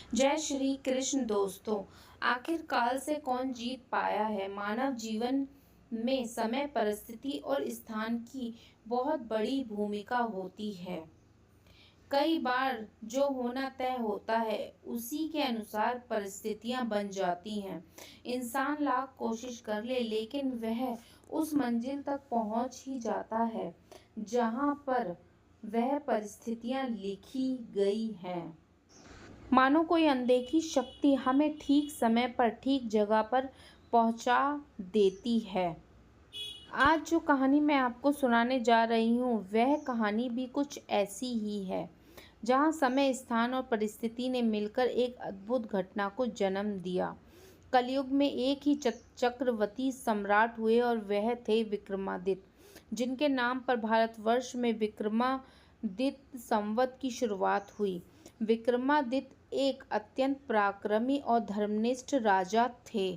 जय श्री कृष्ण दोस्तों। आखिर काल से कौन जीत पाया है। मानव जीवन में समय, परिस्थिति और स्थान की बहुत बड़ी भूमिका होती है। कई बार जो होना तय होता है उसी के अनुसार परिस्थितियां बन जाती हैं। इंसान लाख कोशिश कर ले लेकिन वह उस मंजिल तक पहुंच ही जाता है जहां पर वह परिस्थितियां लिखी गई हैं। मानो कोई अनदेखी शक्ति हमें ठीक समय पर ठीक जगह पर पहुंचा देती है। आज जो कहानी मैं आपको सुनाने जा रही हूँ वह कहानी भी कुछ ऐसी ही है, जहाँ समय, स्थान और परिस्थिति ने मिलकर एक अद्भुत घटना को जन्म दिया। कलयुग में एक ही चक्रवर्ती सम्राट हुए और वह थे विक्रमादित्य, जिनके नाम पर भारतवर्ष में विक्रमादित्य संवत की शुरुआत हुई। विक्रमादित्य एक अत्यंत पराक्रमी और धर्मनिष्ठ राजा थे।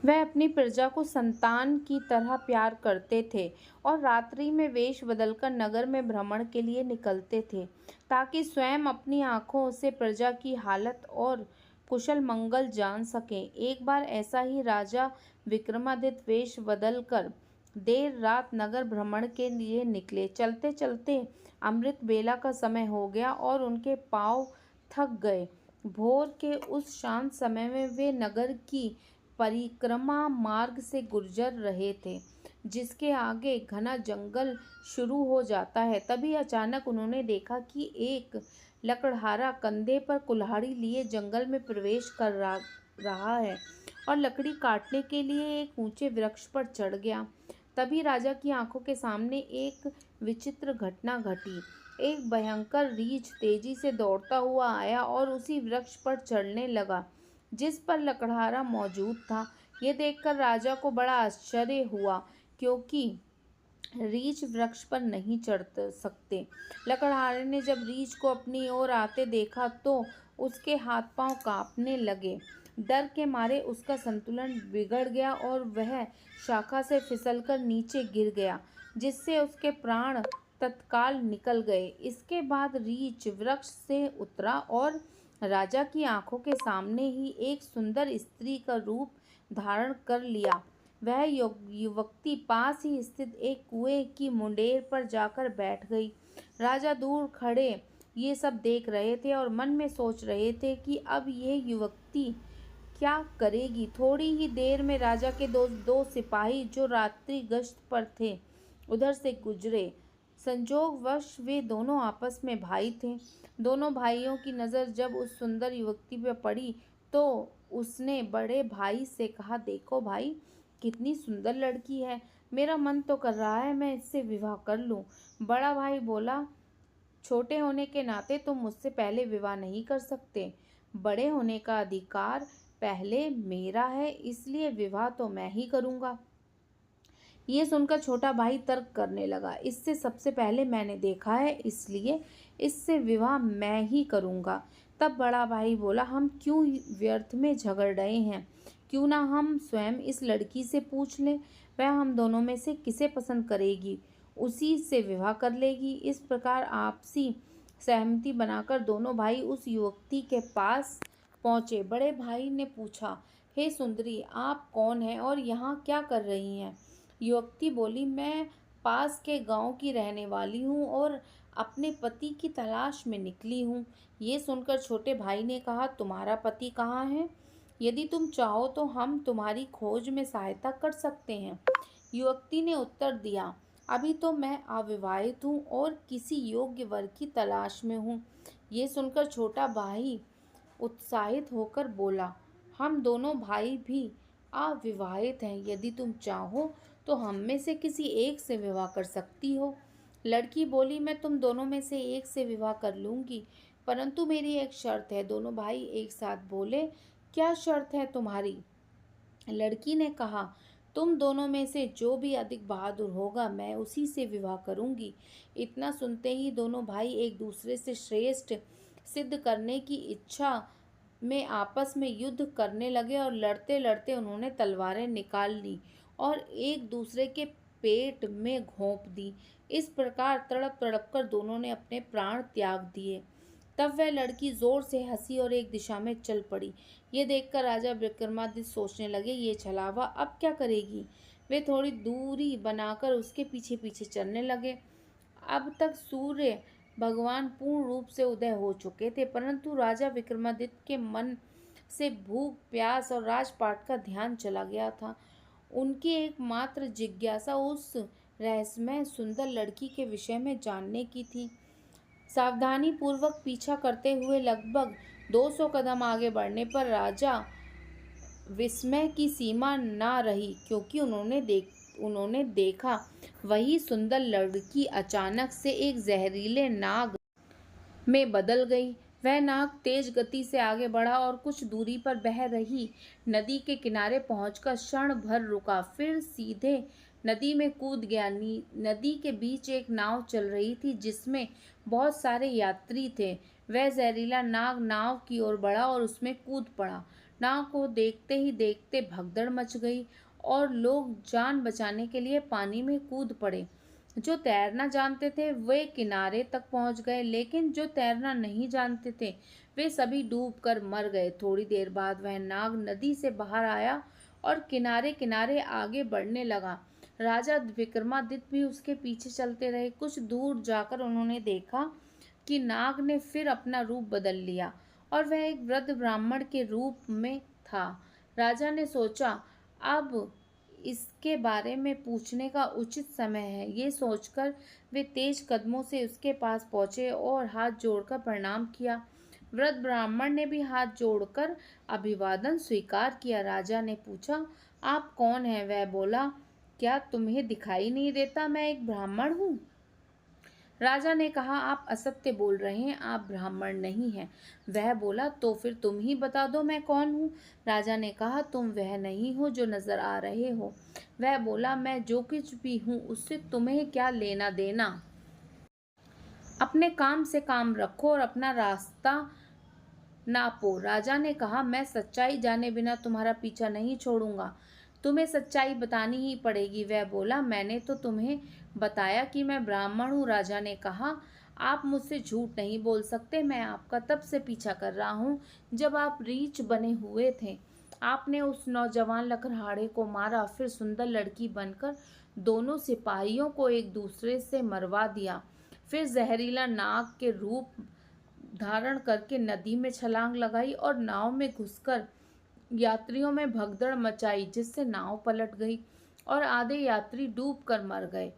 वह अपनी प्रजा को संतान की तरह प्यार करते थे और रात्रि में वेश बदलकर नगर में भ्रमण के लिए निकलते थे, ताकि स्वयं अपनी आंखों से प्रजा की हालत और कुशल मंगल जान सकें। एक बार ऐसा ही राजा विक्रमादित्य वेश बदलकर देर रात नगर भ्रमण के लिए निकले। चलते चलते अमृत बेला का समय हो गया और उनके पांव थक गए। भोर के उस शांत समय में वे नगर की परिक्रमा मार्ग से गुजर रहे थे, जिसके आगे घना जंगल शुरू हो जाता है। तभी अचानक उन्होंने देखा कि एक लकड़हारा कंधे पर कुल्हाड़ी लिए जंगल में प्रवेश कर रहा है और लकड़ी काटने के लिए एक ऊंचे वृक्ष पर चढ़ गया। तभी राजा की आंखों के सामने एक विचित्र घटना घटी। एक भयंकर रीछ तेजी से दौड़ता हुआ आया और उसी वृक्ष पर चढ़ने लगा जिस पर लकड़हारा मौजूद था। यह देखकर राजा को बड़ा आश्चर्य हुआ, क्योंकि रीछ वृक्ष पर नहीं चढ़ सकते। लकड़हारे ने जब रीछ को अपनी ओर आते देखा तो उसके हाथ पांव कांपने लगे। डर के मारे उसका संतुलन बिगड़ गया और वह शाखा से फिसलकर नीचे गिर गया, जिससे उसके प्राण तत्काल निकल गए। इसके बाद रीछ वृक्ष से उतरा और राजा की आंखों के सामने ही एक सुंदर स्त्री का रूप धारण कर लिया। वह युवती पास ही स्थित एक कुएं की मुंडेर पर जाकर बैठ गई। राजा दूर खड़े ये सब देख रहे थे और मन में सोच रहे थे कि अब यह युवती क्या करेगी। थोड़ी ही देर में राजा के दो सिपाही जो रात्रि गश्त पर थे उधर से गुजरे। संजोगवश वे दोनों आपस में भाई थे। दोनों भाइयों की नज़र जब उस सुंदर युवती पर पड़ी तो उसने बड़े भाई से कहा, देखो भाई, कितनी सुंदर लड़की है। मेरा मन तो कर रहा है मैं इससे विवाह कर लूं। बड़ा भाई बोला, छोटे होने के नाते तुम मुझसे पहले विवाह नहीं कर सकते। बड़े होने का अधिकार पहले मेरा है, इसलिए विवाह तो मैं ही करूँगा। ये सुनकर छोटा भाई तर्क करने लगा, इससे सबसे पहले मैंने देखा है, इसलिए इससे विवाह मैं ही करूँगा। तब बड़ा भाई बोला, हम क्यों व्यर्थ में झगड़ रहे हैं, क्यों ना हम स्वयं इस लड़की से पूछ लें। वह हम दोनों में से किसे पसंद करेगी उसी से विवाह कर लेगी। इस प्रकार आपसी सहमति बनाकर दोनों भाई उस युवती के पास पहुँचे। बड़े भाई ने पूछा, हे सुंदरी, आप कौन हैं और यहाँ क्या कर रही हैं। युवती बोली, मैं पास के गांव की रहने वाली हूँ और अपने पति की तलाश में निकली हूँ। ये सुनकर छोटे भाई ने कहा, तुम्हारा पति कहाँ है? यदि तुम चाहो तो हम तुम्हारी खोज में सहायता कर सकते हैं। युवती ने उत्तर दिया, अभी तो मैं अविवाहित हूँ और किसी योग्य वर की तलाश में हूँ। ये सुनकर छोटा भाई उत्साहित होकर बोला, हम दोनों भाई भी अविवाहित हैं। यदि तुम चाहो तो हम में से किसी एक से विवाह कर सकती हो। लड़की बोली, मैं तुम दोनों में से एक से विवाह कर लूँगी, परंतु मेरी एक शर्त है। दोनों भाई एक साथ बोले, क्या शर्त है तुम्हारी? लड़की ने कहा, तुम दोनों में से जो भी अधिक बहादुर होगा मैं उसी से विवाह करूँगी। इतना सुनते ही दोनों भाई एक दूसरे से श्रेष्ठ सिद्ध करने की इच्छा में आपस में युद्ध करने लगे और लड़ते लड़ते उन्होंने तलवारें निकाल ली और एक दूसरे के पेट में घोंप दी। इस प्रकार तड़प तड़प कर दोनों ने अपने प्राण त्याग दिए। तब वह लड़की जोर से हंसी और एक दिशा में चल पड़ी। ये देखकर राजा विक्रमादित्य सोचने लगे, ये छलावा अब क्या करेगी। वे थोड़ी दूरी बनाकर उसके पीछे पीछे चलने लगे। अब तक सूर्य भगवान पूर्ण रूप से उदय हो चुके थे, परंतु राजा विक्रमादित्य के मन से भूख, प्यास और राजपाट का ध्यान चला गया था। उनकी एकमात्र जिज्ञासा उस रहस्यमय सुंदर लड़की के विषय में जानने की थी। सावधानी पूर्वक पीछा करते हुए लगभग 200 कदम आगे बढ़ने पर राजा विस्मय की सीमा ना रही, क्योंकि उन्होंने देखा वही सुंदर लड़की अचानक से एक जहरीले नाग में बदल गई। वह नाग तेज गति से आगे बढ़ा और कुछ दूरी पर बह रही नदी के किनारे पहुंचकर क्षण भर रुका, फिर सीधे नदी में कूद गया। नदी के बीच एक नाव चल रही थी जिसमें बहुत सारे यात्री थे। वह जहरीला नाग नाव की ओर बढ़ा और उसमें कूद पड़ा। नाव को देखते ही देखते भगदड़ मच गई और लोग जान बचाने के लिए पानी में कूद पड़े। जो तैरना जानते थे वे किनारे तक पहुंच गए, लेकिन जो तैरना नहीं जानते थे वे सभी डूबकर मर गए। थोड़ी देर बाद वह नाग नदी से बाहर आया और किनारे किनारे आगे बढ़ने लगा। राजा विक्रमादित्य भी उसके पीछे चलते रहे। कुछ दूर जाकर उन्होंने देखा कि नाग ने फिर अपना रूप बदल लिया और वह एक वृद्ध ब्राह्मण के रूप में था। राजा ने सोचा, अब इसके बारे में पूछने का उचित समय है। ये सोचकर वे तेज कदमों से उसके पास पहुंचे और हाथ जोड़कर प्रणाम किया। वृद्ध ब्राह्मण ने भी हाथ जोड़कर अभिवादन स्वीकार किया। राजा ने पूछा, आप कौन हैं? वह बोला, क्या तुम्हें दिखाई नहीं देता मैं एक ब्राह्मण हूँ? राजा ने कहा, आप असत्य बोल रहे हैं, आप ब्राह्मण नहीं हैं। वह बोला, तो फिर तुम ही बता दो मैं कौन हूँ। राजा ने कहा, तुम वह नहीं हो जो नजर आ रहे हो। वह बोला, मैं जो कुछ भी हूँ उससे तुम्हें क्या लेना देना। अपने काम से काम रखो और अपना रास्ता नापो। राजा ने कहा, मैं सच्चाई जाने बिना तुम्हारा पीछा नहीं छोड़ूंगा, तुम्हें सच्चाई बतानी ही पड़ेगी। वह बोला, मैंने तो तुम्हें बताया कि मैं ब्राह्मण हूँ। राजा ने कहा, आप मुझसे झूठ नहीं बोल सकते, मैं आपका तब से पीछा कर रहा हूँ जब आप रीछ बने हुए थे। आपने उस नौजवान लकड़हारे को मारा, फिर सुंदर लड़की बनकर दोनों सिपाहियों को एक दूसरे से मरवा दिया, फिर जहरीला नाग के रूप धारण करके नदी में छलांग लगाई और नाव में घुसकर यात्रियों में भगदड़ मचाई, जिससे नाव पलट गई और आधे यात्री डूबकर मर गए।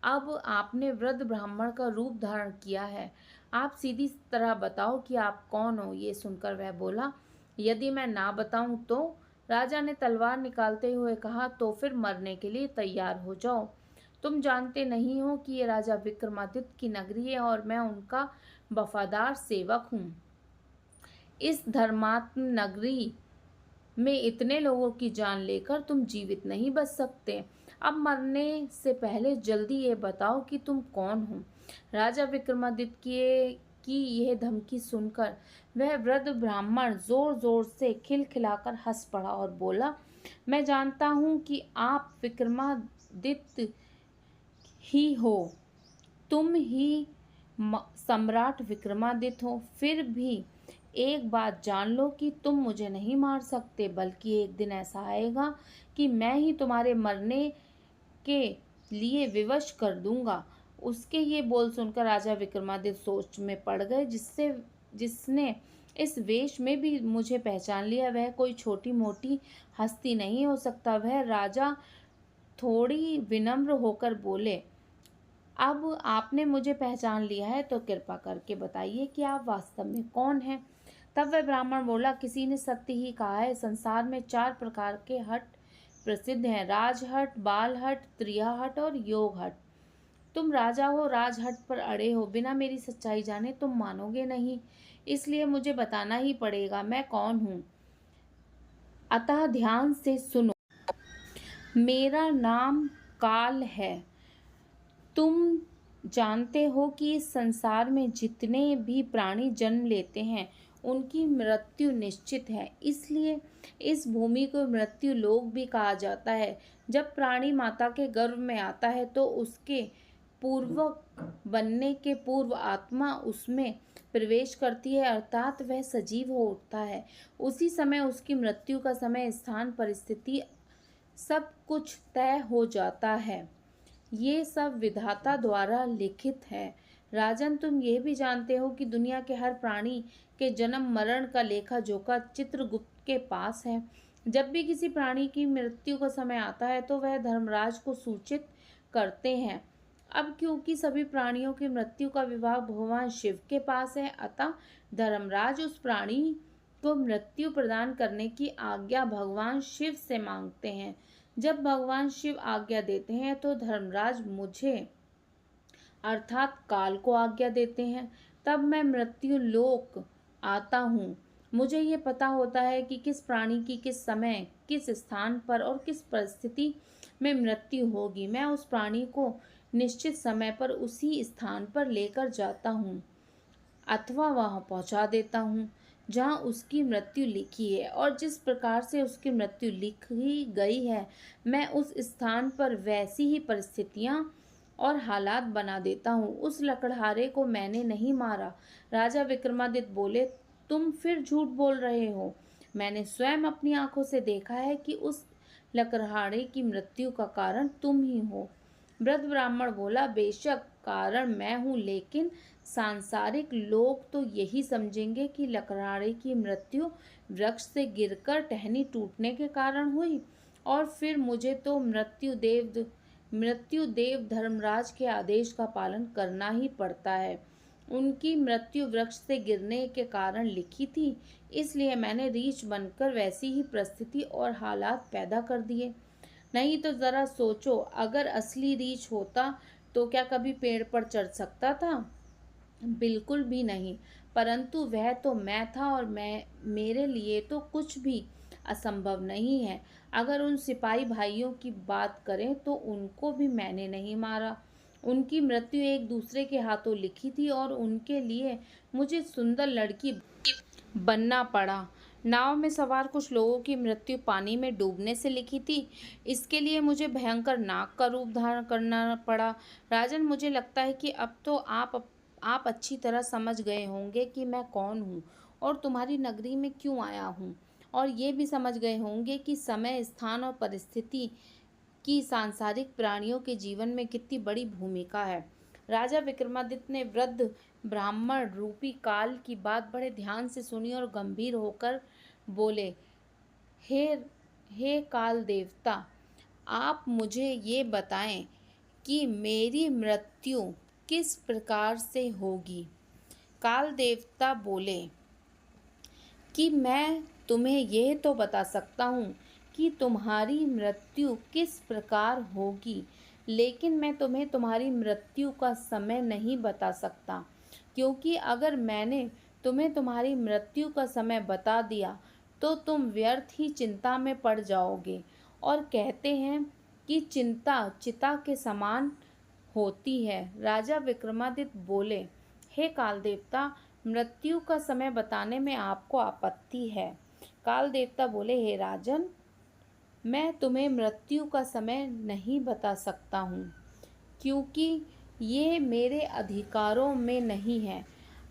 अब आपने वृद्ध ब्राह्मण का रूप धारण किया है, आप सीधी तरह बताओ कि आप कौन हो। ये सुनकर वह बोला, यदि मैं ना बताऊं तो? राजा ने तलवार निकालते हुए कहा, तो फिर मरने के लिए तैयार हो जाओ। तुम जानते नहीं हो कि ये राजा विक्रमादित्य की नगरी है और मैं उनका वफादार सेवक हूँ। इस धर्मात्म नगरी में इतने लोगों की जान लेकर तुम जीवित नहीं बच सकते। अब मरने से पहले जल्दी ये बताओ कि तुम कौन हो। राजा विक्रमादित्य की यह धमकी सुनकर वह वृद्ध ब्राह्मण जोर जोर से खिलखिलाकर हंस पड़ा और बोला, मैं जानता हूँ कि आप विक्रमादित्य ही हो, तुम ही सम्राट विक्रमादित्य हो। फिर भी एक बात जान लो कि तुम मुझे नहीं मार सकते, बल्कि एक दिन ऐसा आएगा कि मैं ही तुम्हारे मरने के लिए विवश कर दूंगा। उसके ये बोल सुनकर राजा विक्रमादित्य सोच में पड़ गए। जिसने इस वेश में भी मुझे पहचान लिया वह कोई छोटी मोटी हस्ती नहीं हो सकता। वह राजा थोड़ी विनम्र होकर बोले, अब आपने मुझे पहचान लिया है तो कृपा करके बताइए कि आप वास्तव में कौन हैं। तब वह ब्राह्मण बोला, किसी ने सत्य ही कहा है, संसार में 4 प्रकार के हट प्रसिद्ध हैं, राजहट, बालहट, त्रियाहट और योगहट। तुम राजा हो, राजहट पर अड़े हो, बिना मेरी सच्चाई जाने तुम मानोगे नहीं, इसलिए मुझे बताना ही पड़ेगा मैं कौन हूँ। अतः ध्यान से सुनो। मेरा नाम काल है। तुम जानते हो कि इस संसार में जितने भी प्राणी जन्म लेते हैं उनकी मृत्यु निश्चित है, इसलिए इस भूमि को मृत्यु लोक भी कहा जाता है। जब प्राणी माता के गर्भ में आता है तो उसके पूर्वक बनने के पूर्व आत्मा उसमें प्रवेश करती है, अर्थात वह सजीव हो उठता है, उसी समय उसकी मृत्यु का समय, स्थान, परिस्थिति सब कुछ तय हो जाता है। ये सब विधाता द्वारा लिखित है। राजन, तुम ये भी जानते हो कि दुनिया के हर प्राणी के जन्म मरण का लेखा जोखा चित्रगुप्त के पास है। जब भी किसी प्राणी की मृत्यु का समय आता है तो वह धर्मराज को सूचित करते हैं। अब क्योंकि सभी प्राणियों की मृत्यु का विभाग भगवान शिव के पास है, अतः धर्मराज उस प्राणी को मृत्यु प्रदान करने की आज्ञा भगवान शिव से मांगते हैं। जब भगवान शिव आज्ञा देते हैं तो धर्मराज मुझे अर्थात काल को आज्ञा देते हैं। तब मैं मृत्यु लोक आता हूँ। मुझे ये पता होता है कि किस प्राणी की किस समय, किस स्थान पर और किस परिस्थिति में मृत्यु होगी। मैं उस प्राणी को निश्चित समय पर उसी स्थान पर लेकर जाता हूँ अथवा वहां पहुंचा देता हूँ जहाँ उसकी मृत्यु लिखी है, और जिस प्रकार से उसकी मृत्यु लिखी गई है मैं उस स्थान पर वैसी ही परिस्थितियाँ और हालात बना देता हूँ। उस लकड़हारे को मैंने नहीं मारा। राजा विक्रमादित्य बोले, तुम फिर झूठ बोल रहे हो। मैंने स्वयं अपनी आंखों से देखा है कि उस लकड़हारे की मृत्यु का कारण तुम ही हो। वृद्ध ब्राह्मण बोला, बेशक कारण मैं हूँ, लेकिन सांसारिक लोग तो यही समझेंगे कि लकड़हारे की मृत्यु वृक्ष से गिरकर टहनी टूटने के कारण हुई, और फिर मुझे तो मृत्युदेव धर्मराज के आदेश का पालन करना ही पड़ता है। उनकी मृत्यु वृक्ष से गिरने के कारण लिखी थी, इसलिए मैंने रीछ बनकर वैसी ही परिस्थिति और हालात पैदा कर दिए। नहीं तो जरा सोचो, अगर असली रीछ होता तो क्या कभी पेड़ पर चढ़ सकता था? बिल्कुल भी नहीं। परंतु वह तो मैं था, और मेरे लिए तो कुछ भी असंभव नहीं है। अगर उन सिपाही भाइयों की बात करें तो उनको भी मैंने नहीं मारा। उनकी मृत्यु एक दूसरे के हाथों लिखी थी, और उनके लिए मुझे सुंदर लड़की बनना पड़ा। नाव में सवार कुछ लोगों की मृत्यु पानी में डूबने से लिखी थी, इसके लिए मुझे भयंकर नाग का रूप धारण करना पड़ा। राजन, मुझे लगता है कि अब तो आप अच्छी तरह समझ गए होंगे कि मैं कौन हूँ और तुम्हारी नगरी में क्यों आया हूँ, और ये भी समझ गए होंगे कि समय, स्थान और परिस्थिति की सांसारिक प्राणियों के जीवन में कितनी बड़ी भूमिका है। राजा विक्रमादित्य ने वृद्ध ब्राह्मण रूपी काल की बात बड़े ध्यान से सुनी और गंभीर होकर बोले, हे हे काल देवता, आप मुझे ये बताएं कि मेरी मृत्यु किस प्रकार से होगी। काल देवता बोले कि मैं तुम्हें यह तो बता सकता हूँ कि तुम्हारी मृत्यु किस प्रकार होगी, लेकिन मैं तुम्हें तुम्हारी मृत्यु का समय नहीं बता सकता, क्योंकि अगर मैंने तुम्हें तुम्हारी मृत्यु का समय बता दिया तो तुम व्यर्थ ही चिंता में पड़ जाओगे। और कहते हैं कि चिंता चिता के समान होती है। राजा विक्रमादित्य बोले, हे काल देवता, मृत्यु का समय बताने में आपको आपत्ति है। काल देवता बोले, हे राजन, मैं तुम्हें मृत्यु का समय नहीं बता सकता हूँ, क्योंकि ये मेरे अधिकारों में नहीं है।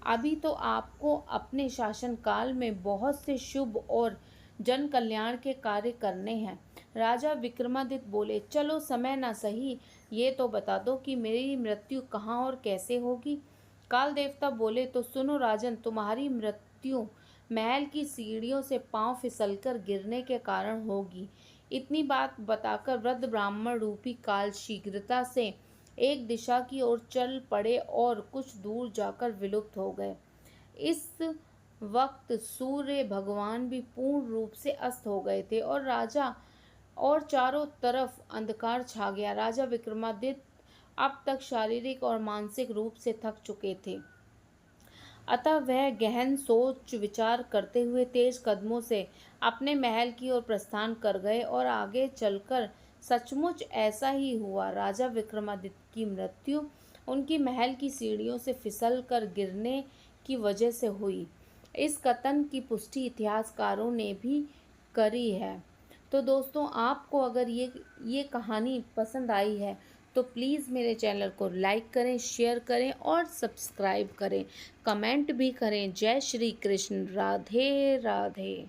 अभी तो आपको अपने शासनकाल में बहुत से शुभ और जन कल्याण के कार्य करने हैं। राजा विक्रमादित्य बोले, चलो समय ना सही, ये तो बता दो कि मेरी मृत्यु कहाँ और कैसे होगी। काल देवता बोले, तो सुनो राजन, तुम्हारी मृत्यु महल की सीढ़ियों से पांव फिसलकर गिरने के कारण होगी। इतनी बात बताकर वृद्ध ब्राह्मण रूपी काल शीघ्रता से एक दिशा की ओर चल पड़े और कुछ दूर जाकर विलुप्त हो गए। इस वक्त सूर्य भगवान भी पूर्ण रूप से अस्त हो गए थे और चारों तरफ अंधकार छा गया। राजा विक्रमादित्य अब तक शारीरिक और मानसिक रूप से थक चुके थे, अतः वह गहन सोच विचार करते हुए तेज कदमों से अपने महल की ओर प्रस्थान कर गए, और आगे चलकर सचमुच ऐसा ही हुआ। राजा विक्रमादित्य की मृत्यु उनकी महल की सीढ़ियों से फिसल कर गिरने की वजह से हुई। इस कथन की पुष्टि इतिहासकारों ने भी करी है। तो दोस्तों, आपको अगर ये कहानी पसंद आई है तो प्लीज़ मेरे चैनल को लाइक करें, शेयर करें और सब्सक्राइब करें, कमेंट भी करें। जय श्री कृष्ण, राधे राधे।